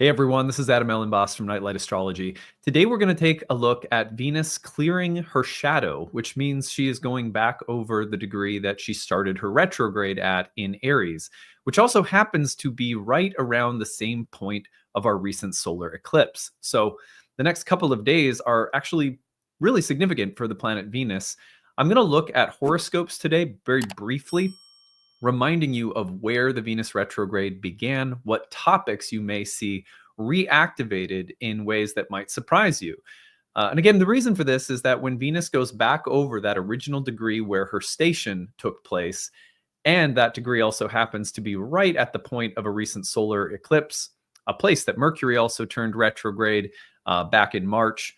Hey everyone, this is Adam Elenbaas from Nightlight Astrology. Today we're going to take a look at Venus clearing her shadow, which means she is going back over the degree that she started her retrograde at in Aries, which also happens to be right around the same point of our recent solar eclipse. So the next couple of days are actually really significant for the planet Venus. I'm going to look at horoscopes today very briefly, reminding you of where the Venus retrograde began, what topics you may see reactivated in ways that might surprise you. And again, the reason for this is that when Venus goes back over that original degree where her station took place, and that degree also happens to be right at the point of a recent solar eclipse, a place that Mercury also turned retrograde back in March,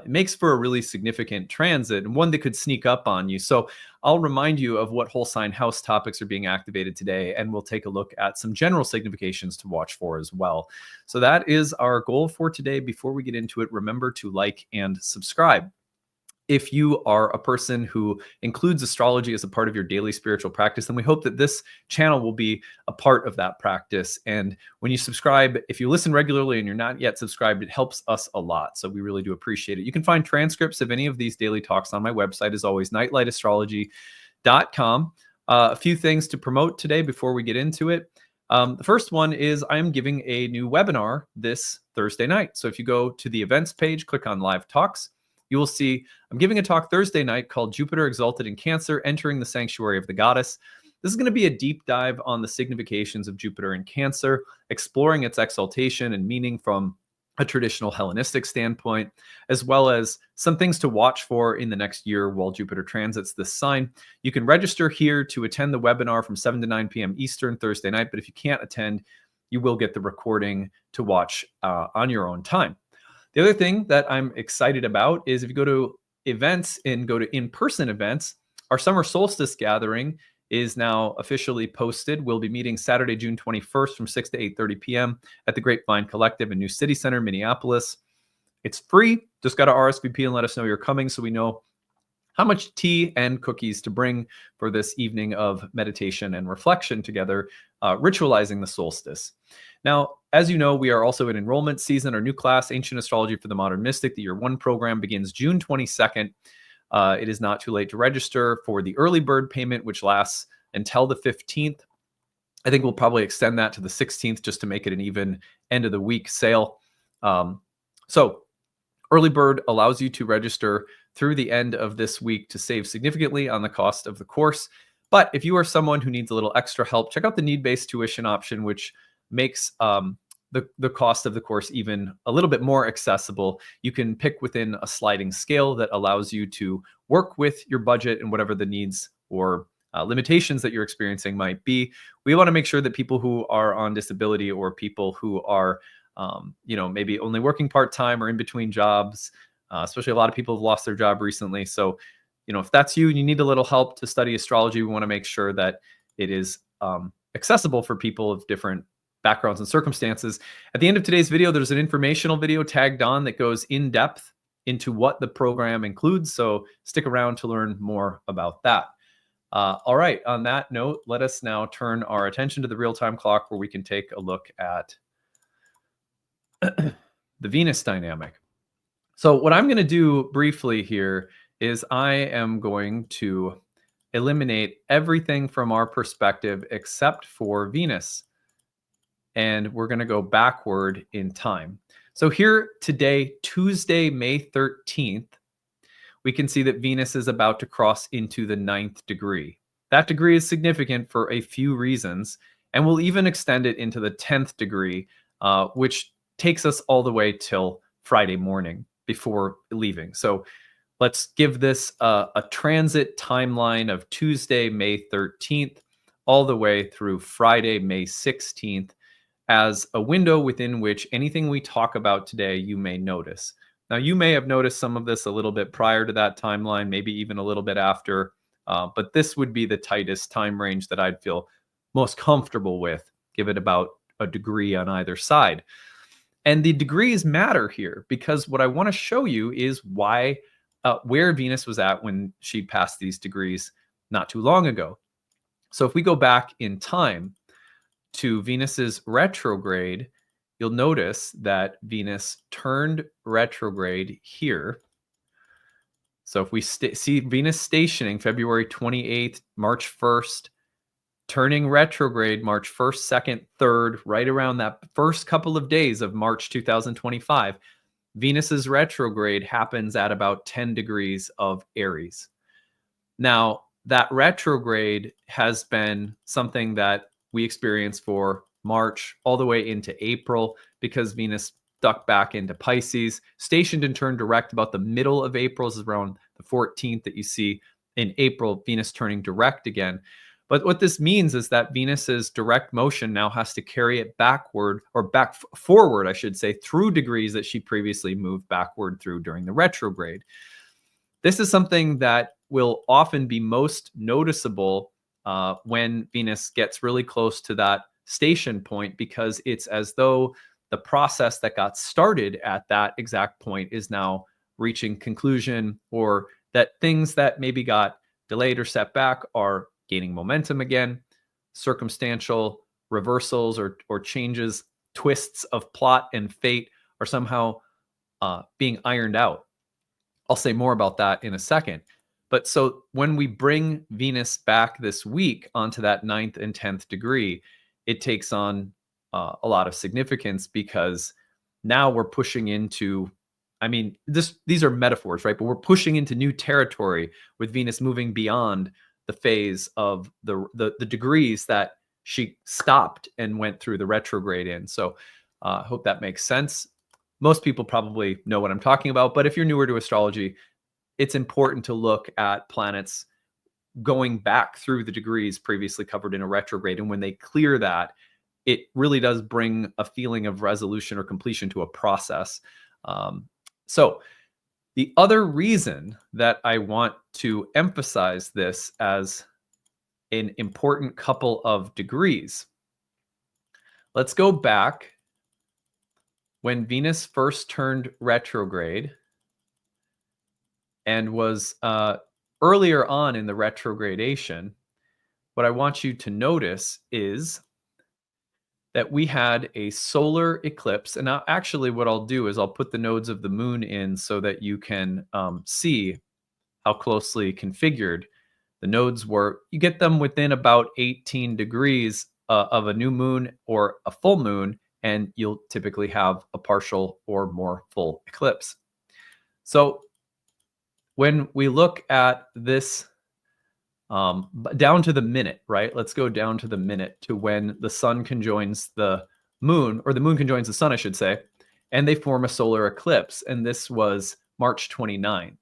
it makes for a really significant transit and one that could sneak up on you. So I'll remind you of what whole sign house topics are being activated today, and we'll take a look at some general significations to watch for as well. So that is our goal for today. Before we get into it, remember to like and subscribe. If you are a person who includes astrology as a part of your daily spiritual practice, then we hope that this channel will be a part of that practice. And when you subscribe, if you listen regularly and you're not yet subscribed, it helps us a lot. So we really do appreciate it. You can find transcripts of any of these daily talks on my website, as always, nightlightastrology.com. A few things to promote today before we get into it. The first one is I'm giving a new webinar this Thursday night. So if you go to the events page, click on live talks, you will see I'm giving a talk Thursday night called Jupiter Exalted in Cancer, Entering the Sanctuary of the Goddess. This is going to be a deep dive on the significations of Jupiter in Cancer, exploring its exaltation and meaning from a traditional Hellenistic standpoint, as well as some things to watch for in the next year while Jupiter transits this sign. You can register here to attend the webinar from 7 to 9 p.m. Eastern Thursday night, but if you can't attend, you will get the recording to watch on your own time. The other thing that I'm excited about is if you go to events and go to in-person events, our summer solstice gathering is now officially posted. We'll be meeting Saturday, June 21st from 6 to 8:30 p.m. at the Grapevine Collective in New City Center, Minneapolis. It's free. Just got to RSVP and let us know you're coming so we know how much tea and cookies to bring for this evening of meditation and reflection together, ritualizing the solstice. Now, as you know, we are also in enrollment season. Our new class, Ancient Astrology for the Modern Mystic, the Year 1 program, begins June 22nd. It is not too late to register for the early bird payment, which lasts until the 15th. I think we'll probably extend that to the 16th just to make it an even end of the week sale. So early bird allows you to register through the end of this week to save significantly on the cost of the course. But if you are someone who needs a little extra help, check out the need-based tuition option, which makes the cost of the course even a little bit more accessible. You can pick within a sliding scale that allows you to work with your budget and whatever the needs or limitations that you're experiencing might be. We want to make sure that people who are on disability or people who are maybe only working part-time or in between jobs, especially a lot of people have lost their job recently. So, if that's you and you need a little help to study astrology, we want to make sure that it is accessible for people of different backgrounds and circumstances. At the end of today's video, there's an informational video tagged on that goes in depth into what the program includes. So stick around to learn more about that. All right, on that note, let us now turn our attention to the real-time clock where we can take a look at the Venus dynamic. So what I'm going to do briefly here is I am going to eliminate everything from our perspective except for Venus. And we're going to go backward in time. So here today, Tuesday, May 13th, we can see that Venus is about to cross into the 9th degree. That degree is significant for a few reasons, and we'll even extend it into the 10th degree, which takes us all the way till Friday morning before leaving. So let's give this a transit timeline of Tuesday, May 13th, all the way through Friday, May 16th, as a window within which anything we talk about today you may notice. Now, you may have noticed some of this a little bit prior to that timeline, maybe even a little bit after, but this would be the tightest time range that I'd feel most comfortable with, give it about a degree on either side. And the degrees matter here because what I want to show you is where Venus was at when she passed these degrees not too long ago. So if we go back in time to Venus's retrograde you'll notice that Venus turned retrograde here. So if we see Venus stationing February 28th, March 1st, turning retrograde March 1st, 2nd, 3rd, right around that first couple of days of March 2025, Venus's retrograde happens at about 10 degrees of Aries. Now, that retrograde has been something that we experience for March all the way into April because Venus ducked back into Pisces, stationed and turned direct about the middle of April. This is around the 14th that you see in April, Venus turning direct again. But what this means is that Venus's direct motion now has to carry it backward, or forward, I should say, through degrees that she previously moved backward through during the retrograde. This is something that will often be most noticeable when Venus gets really close to that station point, because it's as though the process that got started at that exact point is now reaching conclusion, or that things that maybe got delayed or set back are gaining momentum again. Circumstantial reversals or changes, twists of plot and fate are somehow being ironed out. I'll say more about that in a second. But so when we bring Venus back this week onto that 9th and 10th degree, it takes on a lot of significance, because now we're pushing into, I mean, these are metaphors, right? But we're pushing into new territory with Venus moving beyond the phase of the degrees that she stopped and went through the retrograde in. So I hope that makes sense. Most people probably know what I'm talking about, but if you're newer to astrology, it's important to look at planets going back through the degrees previously covered in a retrograde. And when they clear that, it really does bring a feeling of resolution or completion to a process. So the other reason that I want to emphasize this as an important couple of degrees, let's go back when Venus first turned retrograde and was earlier on in the retrogradation. What I want you to notice is that we had a solar eclipse. And now actually what I'll do is I'll put the nodes of the moon in so that you can see how closely configured the nodes were. You get them within about 18 degrees of a new moon or a full moon, and you'll typically have a partial or more full eclipse. So when we look at this down to the minute, right? Let's go down to the minute to when the sun conjoins the moon, or the moon conjoins the sun, I should say, and they form a solar eclipse. And this was March 29th.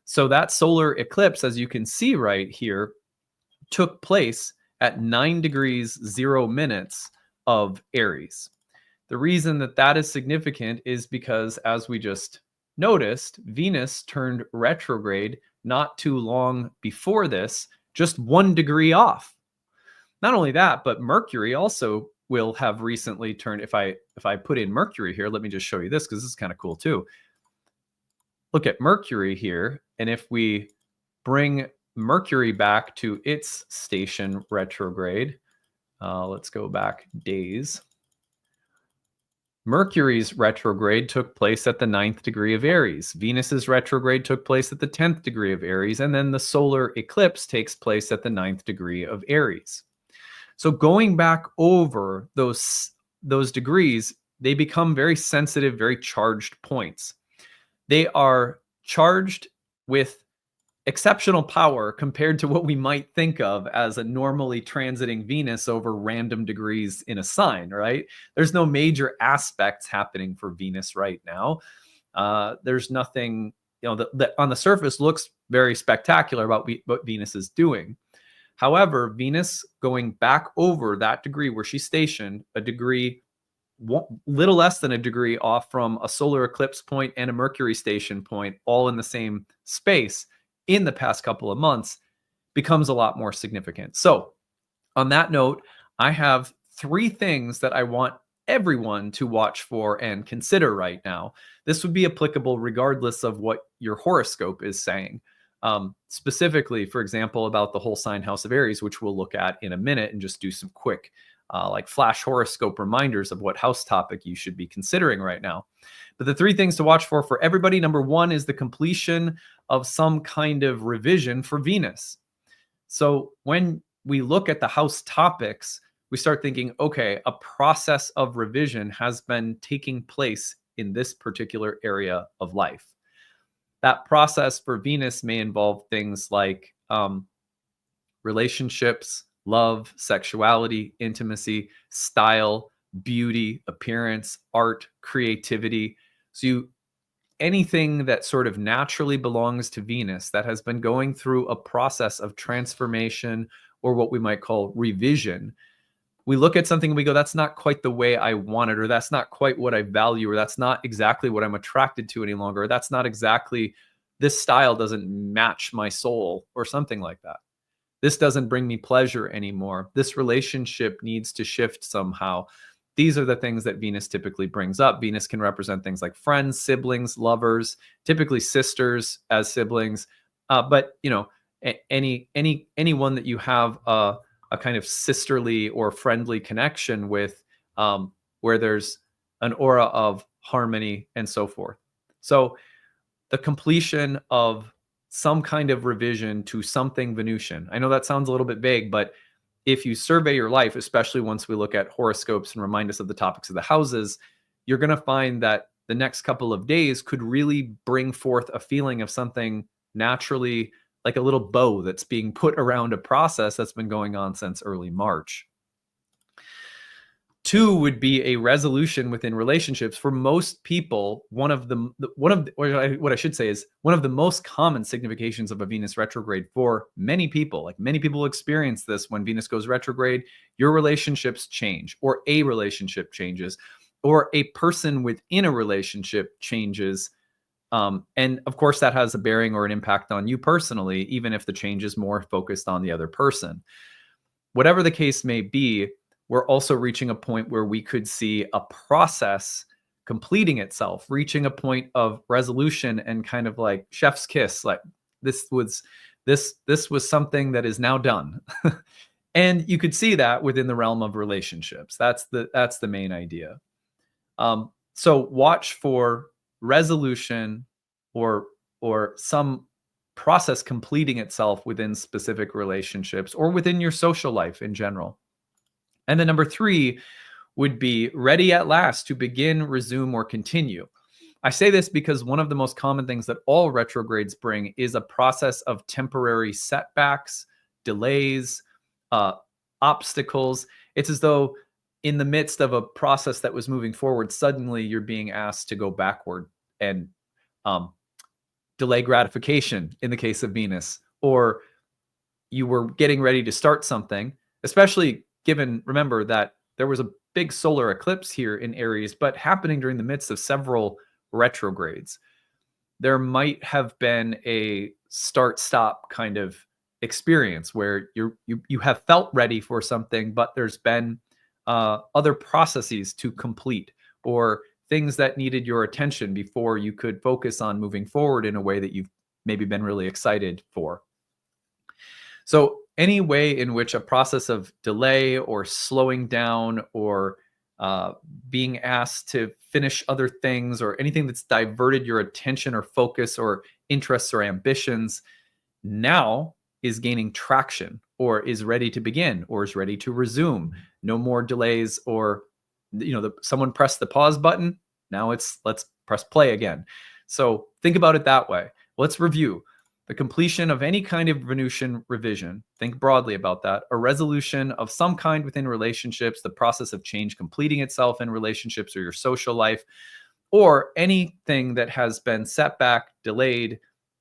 So that solar eclipse, as you can see right here, took place at 9 degrees 0 minutes of Aries. The reason that that is significant is because, as we just noticed, Venus turned retrograde not too long before this, just 1 degree off. Not only that, but Mercury also will have recently turned. If I put in Mercury here, let me just show you this, because this is kind of cool too. Look at Mercury here, and if we bring Mercury back to its station retrograde, let's go back days. Mercury's retrograde took place at the 9th degree of Aries. Venus's retrograde took place at the 10th degree of Aries. And then the solar eclipse takes place at the 9th degree of Aries. So going back over those degrees, they become very sensitive, very charged points. They are charged with exceptional power compared to what we might think of as a normally transiting Venus over random degrees in a sign, right? There's no major aspects happening for Venus right now. There's nothing, that on the surface looks very spectacular about what Venus is doing. However, Venus going back over that degree where she's stationed, a degree, little less than a degree off from a solar eclipse point and a Mercury station point, all in the same space, in the past couple of months, becomes a lot more significant. So on that note, I have 3 things that I want everyone to watch for and consider right now. This would be applicable regardless of what your horoscope is saying. Specifically, for example, about the whole sign house of Aries, which we'll look at in a minute and just do some quick like flash horoscope reminders of what house topic you should be considering right now. But the 3 things to watch for everybody, number 1 is the completion of some kind of revision for Venus. So when we look at the house topics, we start thinking, okay, a process of revision has been taking place in this particular area of life. That process for Venus may involve things like relationships, love, sexuality, intimacy, style, beauty, appearance, art, creativity. So anything that sort of naturally belongs to Venus that has been going through a process of transformation or what we might call revision, we look at something and we go, that's not quite the way I want it, or that's not quite what I value, or that's not exactly what I'm attracted to any longer, or that's not exactly, this style doesn't match my soul, or something like that. This doesn't bring me pleasure anymore. This relationship needs to shift somehow. These are the things that Venus typically brings up. Venus can represent things like friends, siblings, lovers, typically sisters as siblings. But you know, anyone that you have a kind of sisterly or friendly connection with, where there's an aura of harmony and so forth. So the completion of some kind of revision to something Venusian. I know that sounds a little bit vague, but if you survey your life, especially once we look at horoscopes and remind us of the topics of the houses, you're going to find that the next couple of days could really bring forth a feeling of something naturally, like a little bow that's being put around a process that's been going on since early March. 2 would be a resolution within relationships. For most people, one of the most common significations of a Venus retrograde for many people, like many people experience this when Venus goes retrograde, your relationships change, or a relationship changes, or a person within a relationship changes. And of course, that has a bearing or an impact on you personally, even if the change is more focused on the other person. Whatever the case may be, we're also reaching a point where we could see a process completing itself, reaching a point of resolution and kind of like chef's kiss, like this was something that is now done. And you could see that within the realm of relationships. That's the main idea. So watch for resolution or some process completing itself within specific relationships or within your social life in general. And then number 3 would be ready at last to begin, resume, or continue. I say this because one of the most common things that all retrogrades bring is a process of temporary setbacks, delays, obstacles. It's as though in the midst of a process that was moving forward, suddenly you're being asked to go backward and delay gratification in the case of Venus, or you were getting ready to start something, especially given, remember that there was a big solar eclipse here in Aries, but happening during the midst of several retrogrades. There might have been a start-stop kind of experience where you have felt ready for something, but there's been other processes to complete or things that needed your attention before you could focus on moving forward in a way that you've maybe been really excited for. So any way in which a process of delay or slowing down or being asked to finish other things or anything that's diverted your attention or focus or interests or ambitions now is gaining traction or is ready to begin or is ready to resume. No more delays or, someone pressed the pause button. Now let's press play again. So think about it that way. Let's review. The completion of any kind of Venusian revision, think broadly about that, a resolution of some kind within relationships, the process of change completing itself in relationships or your social life, or anything that has been set back, delayed,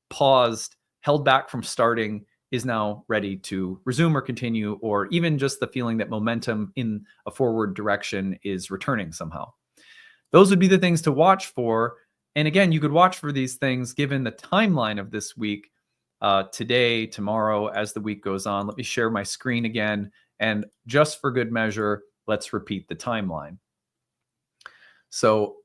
paused, held back from starting is now ready to resume or continue, or even just the feeling that momentum in a forward direction is returning somehow. Those would be the things to watch for. And again, you could watch for these things given the timeline of this week, today, tomorrow, as the week goes on. Let me share my screen again. And just for good measure, let's repeat the timeline. So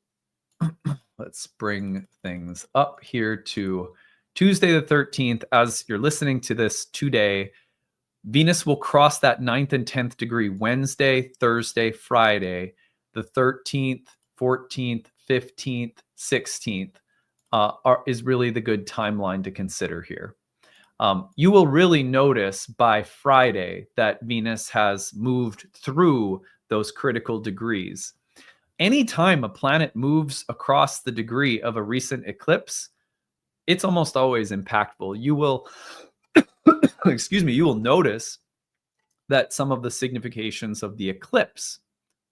let's bring things up here to Tuesday the 13th. As you're listening to this today, Venus will cross that 9th and 10th degree Wednesday, Thursday, Friday, the 13th, 14th, 15th, 16th is really the good timeline to consider here. You will really notice by Friday that Venus has moved through those critical degrees. Anytime a planet moves across the degree of a recent eclipse, it's almost always impactful. You will, excuse me, you will notice that some of the significations of the eclipse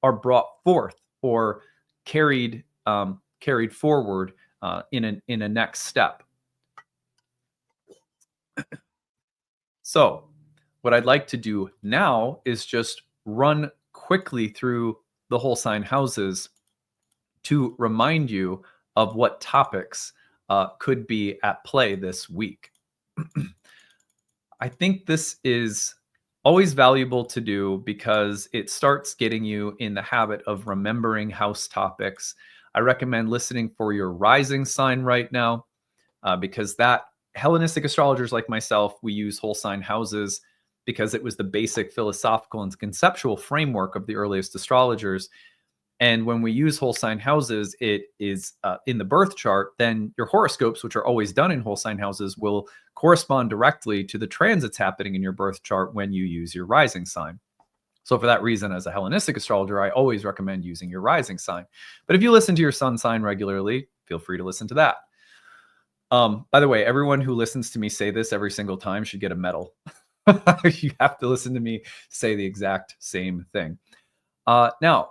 are brought forth or carried forward in a next step. So what I'd like to do now is just run quickly through the whole sign houses to remind you of what topics could be at play this week. I think this is always valuable to do because it starts getting you in the habit of remembering house topics. I recommend listening for your rising sign right now because that Hellenistic astrologers like myself, we use whole sign houses because it was the basic philosophical and conceptual framework of the earliest astrologers. And when we use whole sign houses, it is in the birth chart, then your horoscopes, which are always done in whole sign houses, will correspond directly to the transits happening in your birth chart when you use your rising sign. So for that reason, as a Hellenistic astrologer, I always recommend using your rising sign. But if you listen to your sun sign regularly, feel free to listen to that. By the way, everyone who listens to me say this every single time should get a medal. You have to listen to me say the exact same thing. Now,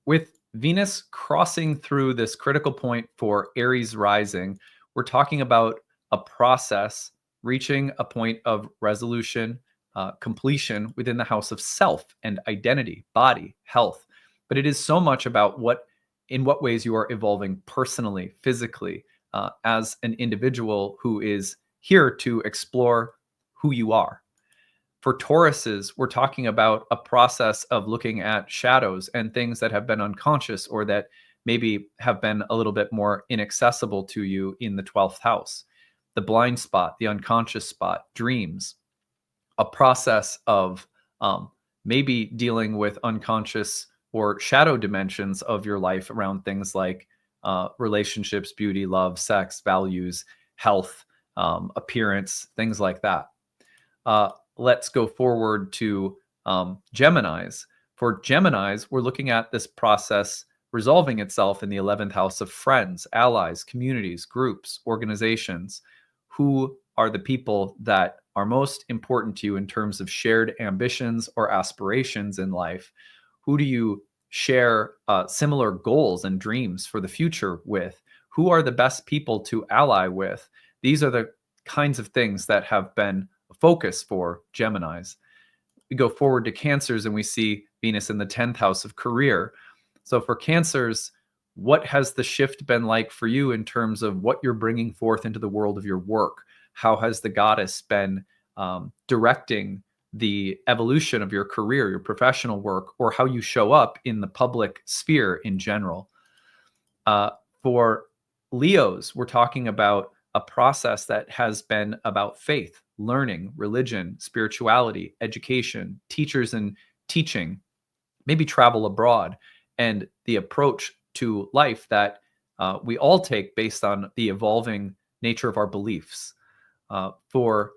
with Venus crossing through this critical point for Aries rising, we're talking about a process reaching a point of resolution, completion within the house of self and identity, body, health. But it is so much about in what ways you are evolving personally, physically, as an individual who is here to explore who you are. For Tauruses, we're talking about a process of looking at shadows and things that have been unconscious or that maybe have been a little bit more inaccessible to you in the 12th house. The blind spot, the unconscious spot, dreams, a process of maybe dealing with unconscious or shadow dimensions of your life around things like relationships, beauty, love, sex, values, health, appearance, things like that. Let's go forward to Geminis. For Geminis, we're looking at this process resolving itself in the 11th house of friends, allies, communities, groups, organizations. Who are the people that are most important to you in terms of shared ambitions or aspirations in life? Who do you share similar goals and dreams for the future with? Who are the best people to ally with? These are the kinds of things that have been focus for Geminis. We go forward to Cancers and we see Venus in the 10th house of career. So for Cancers, what has the shift been like for you in terms of what you're bringing forth into the world of your work? How has the goddess been directing the evolution of your career, your professional work, or how you show up in the public sphere in general? For Leos, we're talking about a process that has been about faith, learning, religion, spirituality, education, teachers and teaching, maybe travel abroad, and the approach to life that we all take based on the evolving nature of our beliefs. For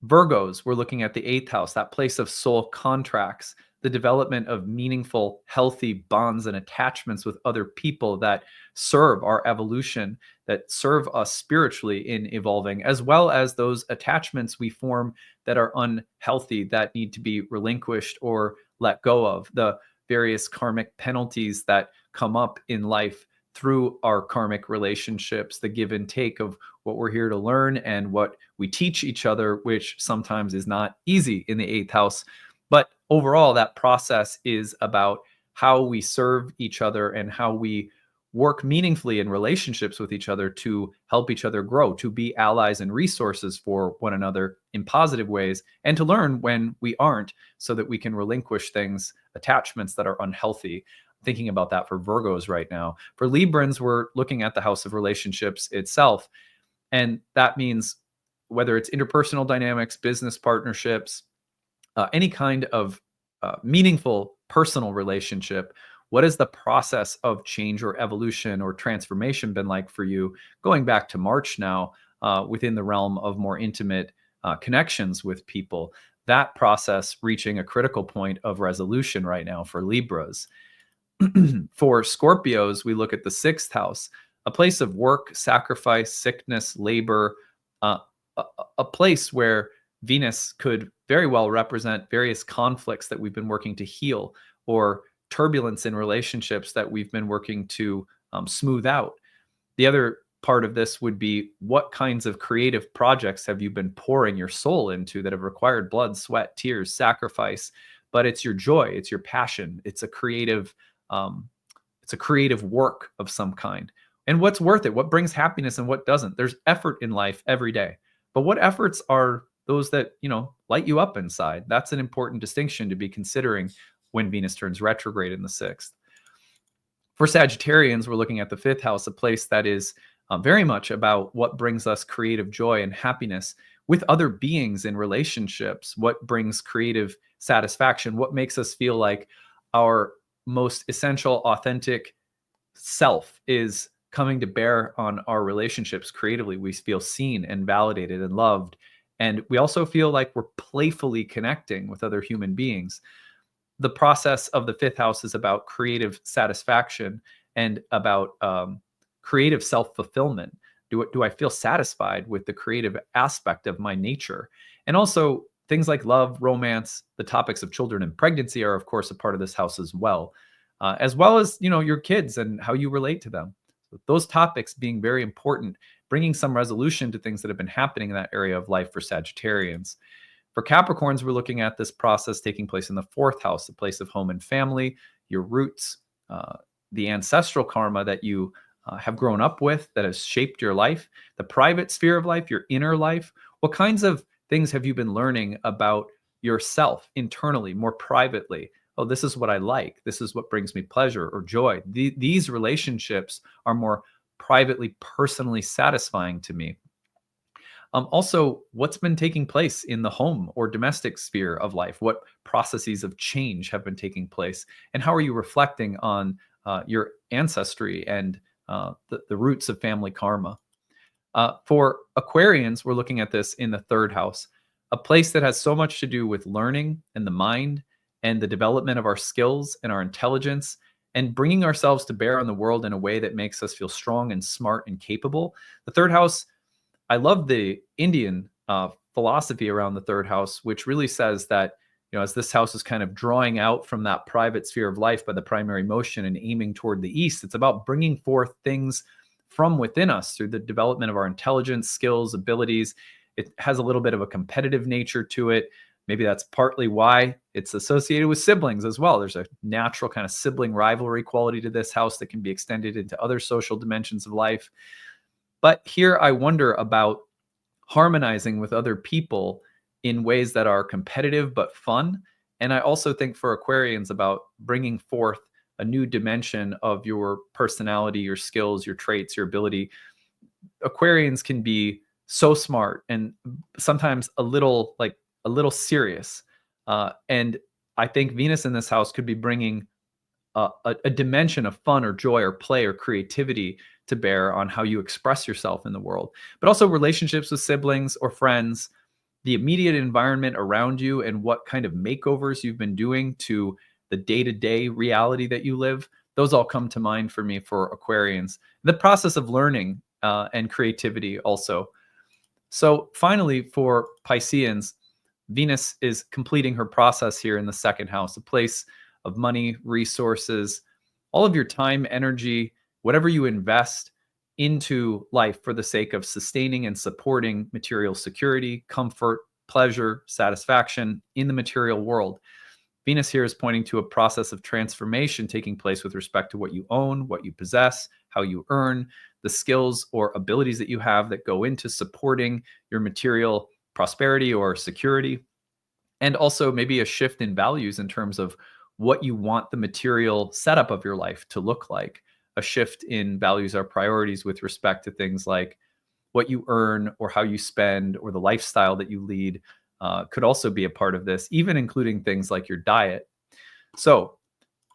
Virgos, we're looking at the 8th house, that place of soul contracts, the development of meaningful, healthy bonds and attachments with other people that serve our evolution, that serve us spiritually in evolving, as well as those attachments we form that are unhealthy, that need to be relinquished or let go of, the various karmic penalties that come up in life through our karmic relationships, the give and take of what we're here to learn and what we teach each other, which sometimes is not easy in the 8th house. But overall, that process is about how we serve each other and how we work meaningfully in relationships with each other to help each other grow, to be allies and resources for one another in positive ways, and to learn when we aren't so that we can relinquish things, attachments that are unhealthy. Thinking about that for Virgos right now. For Librans, we're looking at the house of relationships itself. And that means whether it's interpersonal dynamics, business partnerships, any kind of meaningful personal relationship. What has the process of change or evolution or transformation been like for you going back to March now, within the realm of more intimate connections with people? That process reaching a critical point of resolution right now for Libras. For Scorpios, we look at the 6th house, a place of work, sacrifice, sickness, labor, a place where Venus could very well represent various conflicts that we've been working to heal, or turbulence in relationships that we've been working to smooth out. The other part of this would be, what kinds of creative projects have you been pouring your soul into that have required blood, sweat, tears, sacrifice? But it's your joy, it's your passion, it's a creative work of some kind. And what's worth it? What brings happiness and what doesn't? There's effort in life every day. But what efforts are those that, light you up inside? That's an important distinction to be considering when Venus turns retrograde in the 6th. For Sagittarians, we're looking at the 5th house, a place that is very much about what brings us creative joy and happiness with other beings in relationships, what brings creative satisfaction, what makes us feel like our most essential, authentic self is coming to bear on our relationships creatively. We feel seen and validated and loved. And we also feel like we're playfully connecting with other human beings. The process of the 5th house is about creative satisfaction and about creative self-fulfillment. Do I feel satisfied with the creative aspect of my nature? And also things like love, romance, the topics of children and pregnancy are, of course, a part of this house as well as, your kids and how you relate to them. So those topics being very important, bringing some resolution to things that have been happening in that area of life for Sagittarians. For Capricorns, we're looking at this process taking place in the 4th house, the place of home and family, your roots, the ancestral karma that you have grown up with that has shaped your life, the private sphere of life, your inner life. What kinds of things have you been learning about yourself internally, more privately? Oh, this is what I like. This is what brings me pleasure or joy. These relationships are more privately, personally satisfying to me. Also, what's been taking place in the home or domestic sphere of life? What processes of change have been taking place? And how are you reflecting on your ancestry and the roots of family karma? For Aquarians, we're looking at this in the 3rd house, a place that has so much to do with learning and the mind and the development of our skills and our intelligence and bringing ourselves to bear on the world in a way that makes us feel strong and smart and capable. The 3rd house, I love the Indian philosophy around the 3rd house, which really says that, as this house is kind of drawing out from that private sphere of life by the primary motion and aiming toward the east, it's about bringing forth things from within us through the development of our intelligence, skills, abilities. It has a little bit of a competitive nature to it. Maybe that's partly why it's associated with siblings as well. There's a natural kind of sibling rivalry quality to this house that can be extended into other social dimensions of life. But here I wonder about harmonizing with other people in ways that are competitive but fun. And I also think for Aquarians about bringing forth a new dimension of your personality, your skills, your traits, your ability. Aquarians can be so smart and sometimes a little serious. And I think Venus in this house could be bringing a dimension of fun or joy or play or creativity to bear on how you express yourself in the world, but also relationships with siblings or friends, the immediate environment around you, and what kind of makeovers you've been doing to the day-to-day reality that you live. Those all come to mind for me for Aquarians. The process of learning and creativity also. So finally, for Pisceans, Venus is completing her process here in the 2nd house, a place of money, resources, all of your time, energy, whatever you invest into life for the sake of sustaining and supporting material security, comfort, pleasure, satisfaction in the material world. Venus here is pointing to a process of transformation taking place with respect to what you own, what you possess, how you earn, the skills or abilities that you have that go into supporting your material prosperity or security, and also maybe a shift in values in terms of what you want the material setup of your life to look like, a shift in values or priorities with respect to things like what you earn or how you spend or the lifestyle that you lead could also be a part of this, even including things like your diet. So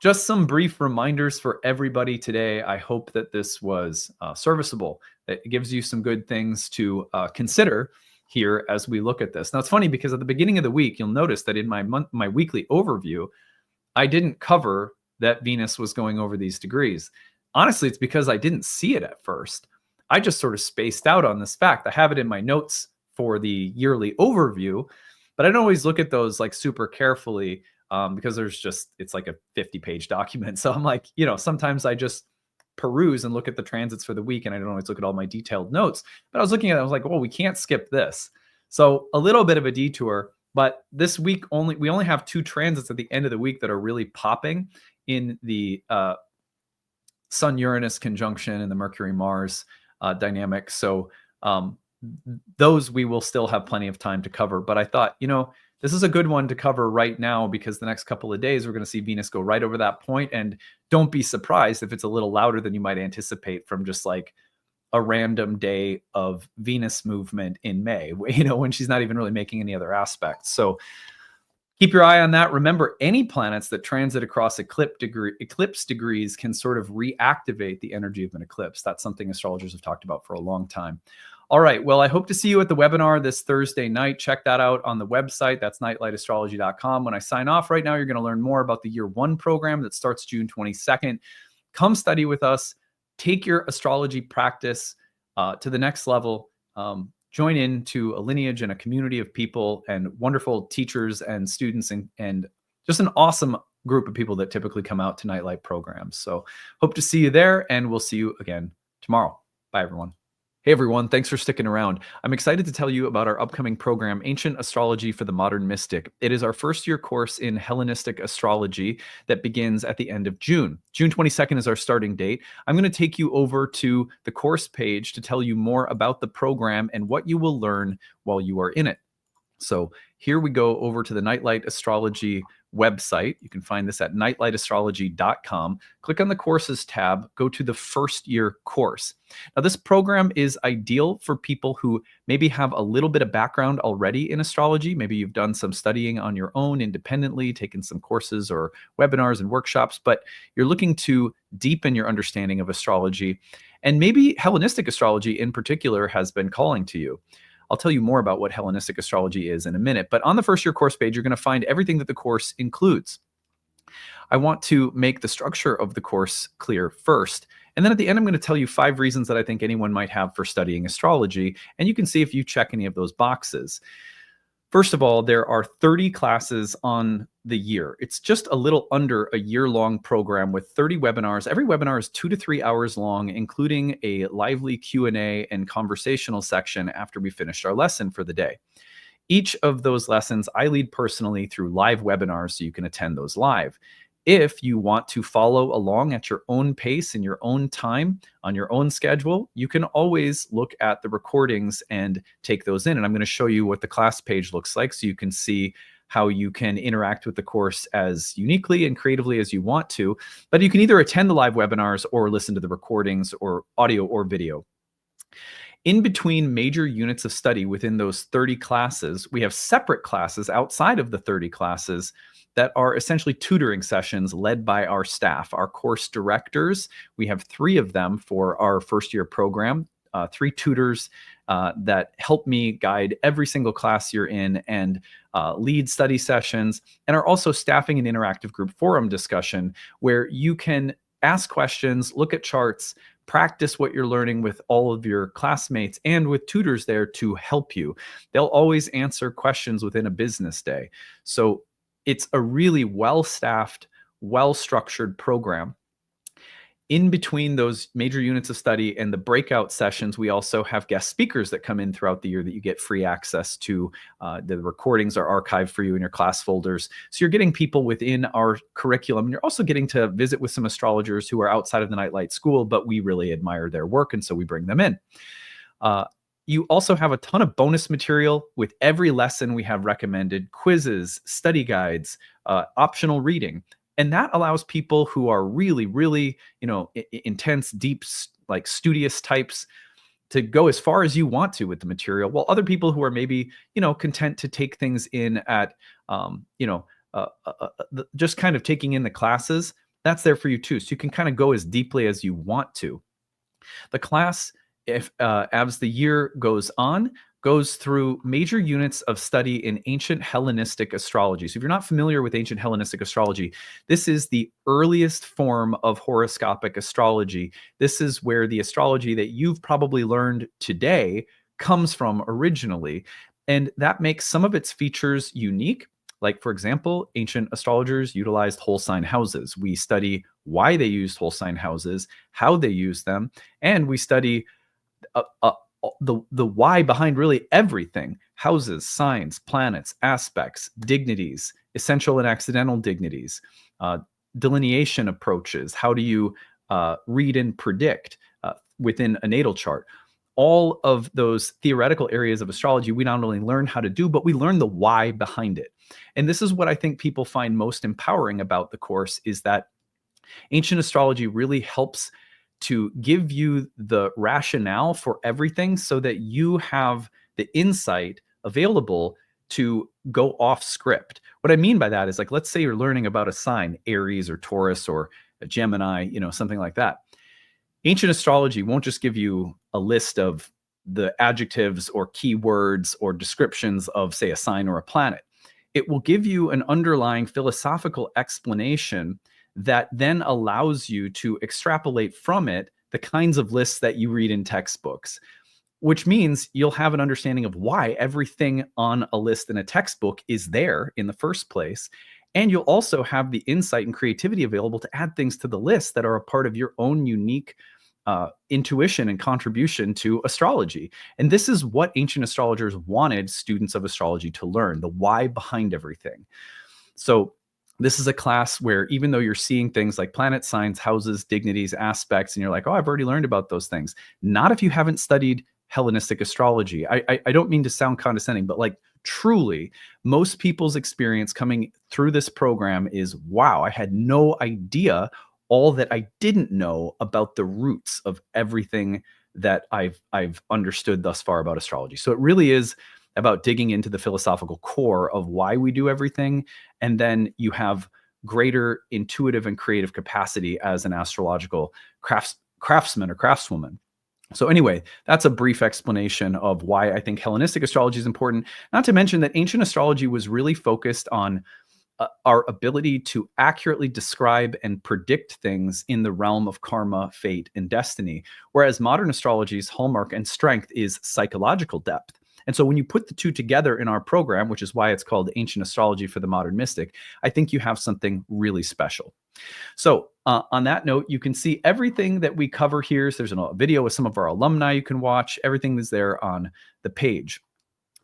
just some brief reminders for everybody today. I hope that this was serviceable. That it gives you some good things to consider here as we look at this. Now, it's funny because at the beginning of the week, you'll notice that in my weekly overview, I didn't cover that Venus was going over these degrees. Honestly, it's because I didn't see it at first. I just sort of spaced out on this fact. I have it in my notes for the yearly overview, but I don't always look at those like super carefully because it's like a 50-page document. So I'm like, sometimes I just peruse and look at the transits for the week, and I don't always look at all my detailed notes. But I was looking at it, I was like, well, we can't skip this. So a little bit of a detour, but this week we only have 2 transits at the end of the week that are really popping in the Sun-Uranus conjunction and the Mercury-Mars dynamic. So those we will still have plenty of time to cover. But I thought, this is a good one to cover right now because the next couple of days we're going to see Venus go right over that point. And don't be surprised if it's a little louder than you might anticipate from just like a random day of Venus movement in May, when she's not even really making any other aspects. So keep your eye on that. Remember, any planets that transit across eclipse degrees can sort of reactivate the energy of an eclipse. That's something astrologers have talked about for a long time. All right. Well, I hope to see you at the webinar this Thursday night. Check that out on the website. That's nightlightastrology.com. When I sign off right now, you're going to learn more about the Year 1 program that starts June 22nd. Come study with us. Take your astrology practice to the next level. Join into a lineage and a community of people and wonderful teachers and students and just an awesome group of people that typically come out to Nightlight programs. So hope to see you there, and we'll see you again tomorrow. Bye, everyone. Hey, everyone. Thanks for sticking around. I'm excited to tell you about our upcoming program, Ancient Astrology for the Modern Mystic. It is our first-year course in Hellenistic astrology that begins at the end of June. June 22nd is our starting date. I'm going to take you over to the course page to tell you more about the program and what you will learn while you are in it. So here we go over to the Nightlight Astrology website. You can find this at nightlightastrology.com. Click on the courses tab, go to the first year course. Now, this program is ideal for people who maybe have a little bit of background already in astrology. Maybe you've done some studying on your own independently, taken some courses or webinars and workshops, but you're looking to deepen your understanding of astrology. And maybe Hellenistic astrology in particular has been calling to you. I'll tell you more about what Hellenistic astrology is in a minute, but on the first year course page, you're going to find everything that the course includes. I want to make the structure of the course clear first. And then at the end, I'm going to tell you 5 reasons that I think anyone might have for studying astrology. And you can see if you check any of those boxes. First of all, there are 30 classes on the year. It's just a little under a year-long program with 30 webinars. Every webinar is 2 to 3 hours long, including a lively Q&A and conversational section after we finished our lesson for the day. Each of those lessons I lead personally through live webinars, so you can attend those live. If you want to follow along at your own pace in your own time on your own schedule, you can always look at the recordings and take those in. And I'm going to show you what the class page looks like so you can see how you can interact with the course as uniquely and creatively as you want to. But you can either attend the live webinars or listen to the recordings or audio or video. In between major units of study within those 30 classes, we have separate classes outside of the 30 classes that are essentially tutoring sessions led by our staff, our course directors. We have 3 of them for our first year program, 3 tutors that help me guide every single class you're in and lead study sessions, and are also staffing an interactive group forum discussion where you can ask questions, look at charts, practice what you're learning with all of your classmates and with tutors there to help you. They'll always answer questions within a business day. So it's a really well-staffed, well-structured program. In between those major units of study and the breakout sessions, we also have guest speakers that come in throughout the year that you get free access to. The recordings are archived for you in your class folders. So you're getting people within our curriculum. You're also getting to visit with some astrologers who are outside of the Nightlight School, but we really admire their work, and so we bring them in. You also have a ton of bonus material. With every lesson, we have recommended quizzes, study guides, optional reading. And that allows people who are really, really, intense, deep, like studious types to go as far as you want to with the material, while other people who are maybe, content to take things in at, just kind of taking in the classes, that's there for you too. So you can kind of go as deeply as you want to. The class, if as the year goes on, goes through major units of study in ancient Hellenistic astrology. So if you're not familiar with ancient Hellenistic astrology, this is the earliest form of horoscopic astrology. This is where the astrology that you've probably learned today comes from originally. And that makes some of its features unique. Like, for example, ancient astrologers utilized whole sign houses. We study why they used whole sign houses, how they used them, and we study the why behind really everything: houses, signs, planets, aspects, dignities, essential and accidental dignities, delineation approaches. How do you read and predict within a natal chart? All of those theoretical areas of astrology, we not only learn how to do, but we learn the why behind it. And this is what I think people find most empowering about the course, is that ancient astrology really helps to give you the rationale for everything so that you have the insight available to go off script. What I mean by that is, like, let's say you're learning about a sign, Aries or Taurus or a Gemini, something like that. Ancient astrology won't just give you a list of the adjectives or keywords or descriptions of, say, a sign or a planet. It will give you an underlying philosophical explanation that then allows you to extrapolate from it the kinds of lists that you read in textbooks, which means you'll have an understanding of why everything on a list in a textbook is there in the first place. And you'll also have the insight and creativity available to add things to the list that are a part of your own unique intuition and contribution to astrology. And this is what ancient astrologers wanted students of astrology to learn: the why behind everything. So this is a class where, even though you're seeing things like planet signs, houses, dignities, aspects, and you're like, oh, I've already learned about those things. Not if you haven't studied Hellenistic astrology. I don't mean to sound condescending, but like, truly, most people's experience coming through this program is, wow, I had no idea all that I didn't know about the roots of everything that I've understood thus far about astrology. So it really is about digging into the philosophical core of why we do everything. And then you have greater intuitive and creative capacity as an astrological craftsman or craftswoman. So anyway, that's a brief explanation of why I think Hellenistic astrology is important. Not to mention that ancient astrology was really focused on our ability to accurately describe and predict things in the realm of karma, fate, and destiny, whereas modern astrology's hallmark and strength is psychological depth. And so when you put the two together in our program, which is why it's called Ancient Astrology for the Modern Mystic, I think you have something really special. So on that note, you can see everything that we cover here. So there's a video with some of our alumni you can watch. Everything is there on the page.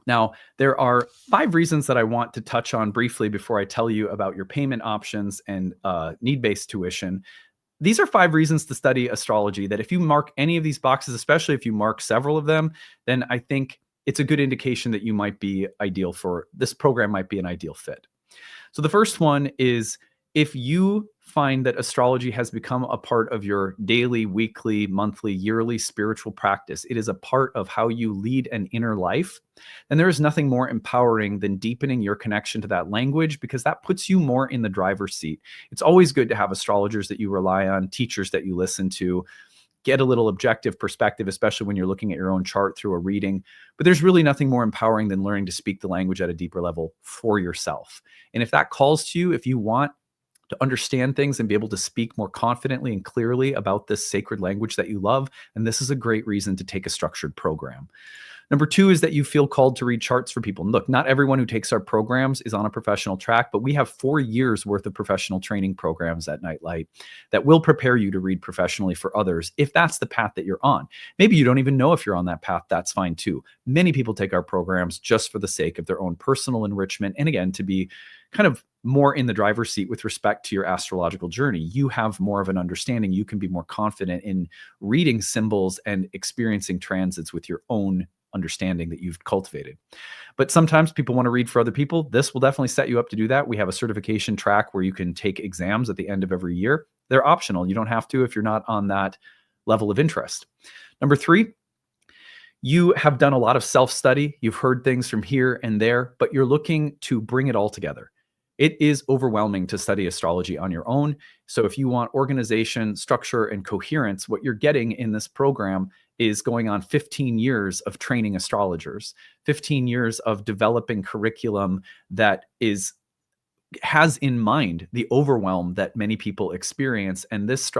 Now, there are 5 reasons that I want to touch on briefly before I tell you about your payment options and need-based tuition. These are 5 reasons to study astrology that if you mark any of these boxes, especially if you mark several of them, then I think it's a good indication that you might be ideal for this program, might be an ideal fit. So the first one is, if you find that astrology has become a part of your daily, weekly, monthly, yearly spiritual practice, it is a part of how you lead an inner life, then there is nothing more empowering than deepening your connection to that language, because that puts you more in the driver's seat. It's always good to have astrologers that you rely on, teachers that you listen to, get a little objective perspective, especially when you're looking at your own chart through a reading. But there's really nothing more empowering than learning to speak the language at a deeper level for yourself. And if that calls to you, if you want to understand things and be able to speak more confidently and clearly about this sacred language that you love, and this is a great reason to take a structured program. Number 2 is that you feel called to read charts for people. And look, not everyone who takes our programs is on a professional track, but we have 4 years worth of professional training programs at Nightlight that will prepare you to read professionally for others if that's the path that you're on. Maybe you don't even know if you're on that path. That's fine too. Many people take our programs just for the sake of their own personal enrichment, and again, to be kind of more in the driver's seat with respect to your astrological journey. You have more of an understanding. You can be more confident in reading symbols and experiencing transits with your own understanding that you've cultivated. But sometimes people want to read for other people. This will definitely set you up to do that. We have a certification track where you can take exams at the end of every year. They're optional. You don't have to if you're not on that level of interest. Number 3, You have done a lot of self-study. You've heard things from here and there, but you're looking to bring it all together. It is overwhelming to study astrology on your own. So if you want organization, structure, and coherence, what you're getting in this program is going on 15 years of training astrologers, 15 years of developing curriculum that has in mind the overwhelm that many people experience. And this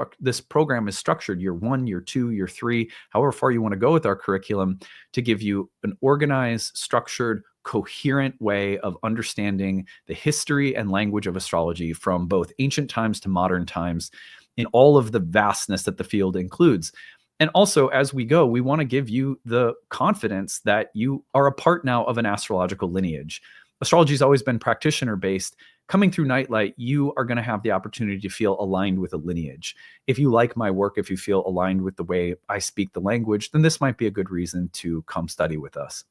program is structured year 1, year 2, year 3, however far you want to go with our curriculum, to give you an organized, structured, coherent way of understanding the history and language of astrology from both ancient times to modern times in all of the vastness that the field includes. And also, as we go, we want to give you the confidence that you are a part now of an astrological lineage. Astrology has always been practitioner-based. Coming through Nightlight, you are going to have the opportunity to feel aligned with a lineage. If you like my work, if you feel aligned with the way I speak the language, then this might be a good reason to come study with us.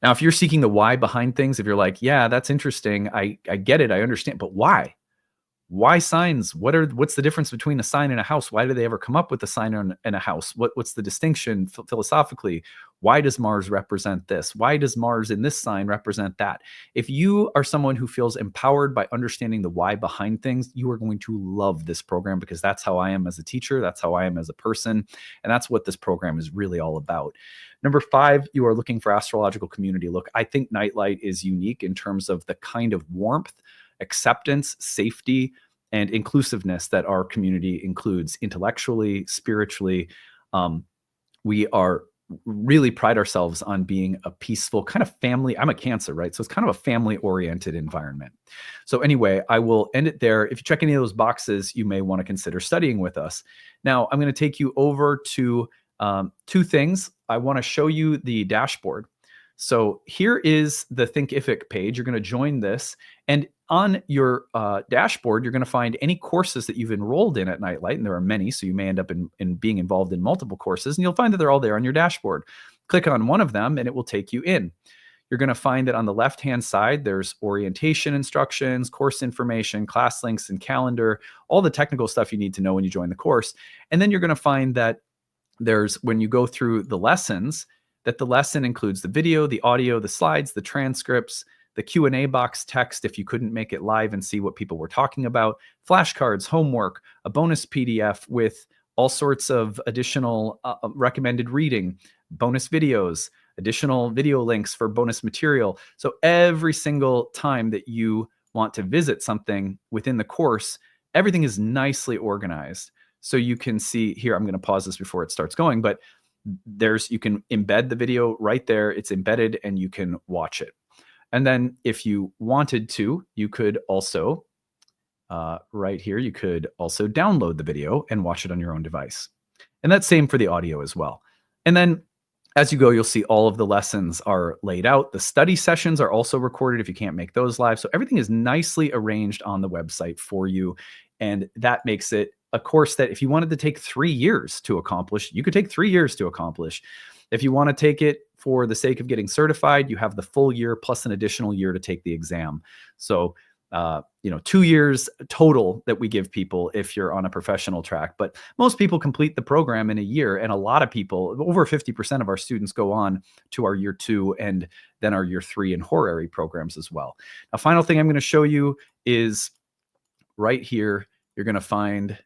Now, if you're seeking the why behind things, if you're like, yeah, that's interesting, I get it, I understand, but why? Why signs? What's the difference between a sign and a house? Why do they ever come up with a sign and a house? What's the distinction philosophically? Why does Mars represent this? Why does Mars in this sign represent that? If you are someone who feels empowered by understanding the why behind things, you are going to love this program, because that's how I am as a teacher. That's how I am as a person. And that's what this program is really all about. Number 5, you are looking for astrological community. Look, I think Nightlight is unique in terms of the kind of warmth, acceptance, safety, and inclusiveness that our community includes intellectually, spiritually. We really pride ourselves on being a peaceful kind of family. I'm a Cancer, right? So it's kind of a family-oriented environment. So anyway, I will end it there. If you check any of those boxes, you may want to consider studying with us. Now, I'm going to take you over to 2 things. I want to show you the dashboard. So here is the Thinkific page. You're going to join this, and on your dashboard, you're going to find any courses that you've enrolled in at Nightlight, and there are many, so you may end up in being involved in multiple courses, and you'll find that they're all there on your dashboard. Click on one of them, and it will take you in. You're going to find that on the left-hand side, there's orientation instructions, course information, class links, and calendar, all the technical stuff you need to know when you join the course. And then you're going to find that when you go through the lessons, that the lesson includes the video, the audio, the slides, the transcripts, the Q&A box text if you couldn't make it live and see what people were talking about, flashcards, homework, a bonus PDF with all sorts of additional recommended reading, bonus videos, additional video links for bonus material. So every single time that you want to visit something within the course, everything is nicely organized. So you can see here, I'm going to pause this before it starts going, but you can embed the video right there. It's embedded and you can watch it. And then if you wanted to, you could also, right here, you could also download the video and watch it on your own device. And that's same for the audio as well. And then as you go, you'll see all of the lessons are laid out. The study sessions are also recorded if you can't make those live. So everything is nicely arranged on the website for you. And that makes it a course that if you wanted to take 3 years to accomplish, you could take 3 years to accomplish. If you want to take it for the sake of getting certified, you have the full year plus an additional year to take the exam. So, 2 years total that we give people if you're on a professional track. But most people complete the program in a year. And a lot of people, over 50% of our students, go on to our year 2 and then our year 3 and horary programs as well. Now, final thing I'm going to show you is right here. You're going to find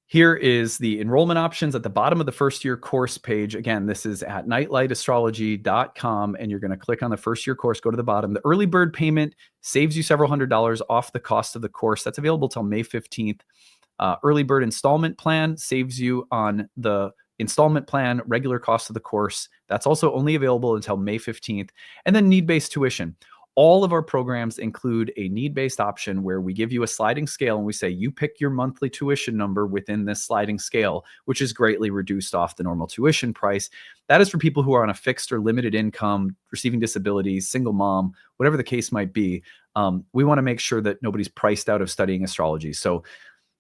here is the enrollment options at the bottom of the first year course page. Again, this is at nightlightastrology.com, and you're going to click on the first year course, go to the bottom. The early bird payment saves you several $100s off the cost of the course. That's available till May 15th. Early bird installment plan saves you on the installment plan, regular cost of the course. That's also only available until May 15th. And then need-based tuition. All of our programs include a need-based option where we give you a sliding scale and we say, you pick your monthly tuition number within this sliding scale, which is greatly reduced off the normal tuition price. That is for people who are on a fixed or limited income, receiving disabilities, single mom, whatever the case might be. We want to make sure that nobody's priced out of studying astrology. So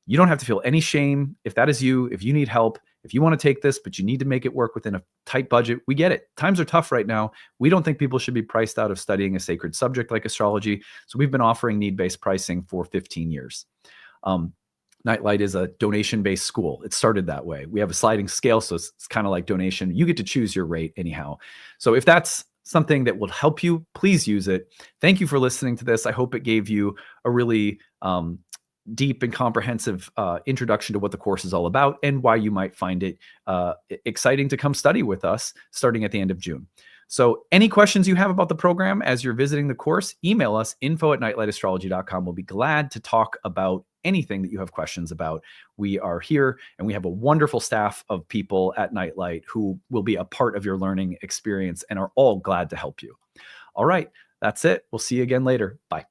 you don't have to feel any shame. If that is you, if you need help, if you want to take this, but you need to make it work within a tight budget, we get it. Times are tough right now. We don't think people should be priced out of studying a sacred subject like astrology. So we've been offering need-based pricing for 15 years. Nightlight is a donation-based school. It started that way. We have a sliding scale, so it's kind of like donation. You get to choose your rate anyhow. So if that's something that will help you, please use it. Thank you for listening to this. I hope it gave you a really deep and comprehensive introduction to what the course is all about and why you might find it exciting to come study with us starting at the end of June. So any questions you have about the program as you're visiting the course, email us, info@nightlightastrology.com. We'll be glad to talk about anything that you have questions about. We are here and we have a wonderful staff of people at Nightlight who will be a part of your learning experience and are all glad to help you. All right, that's it. We'll see you again later. Bye.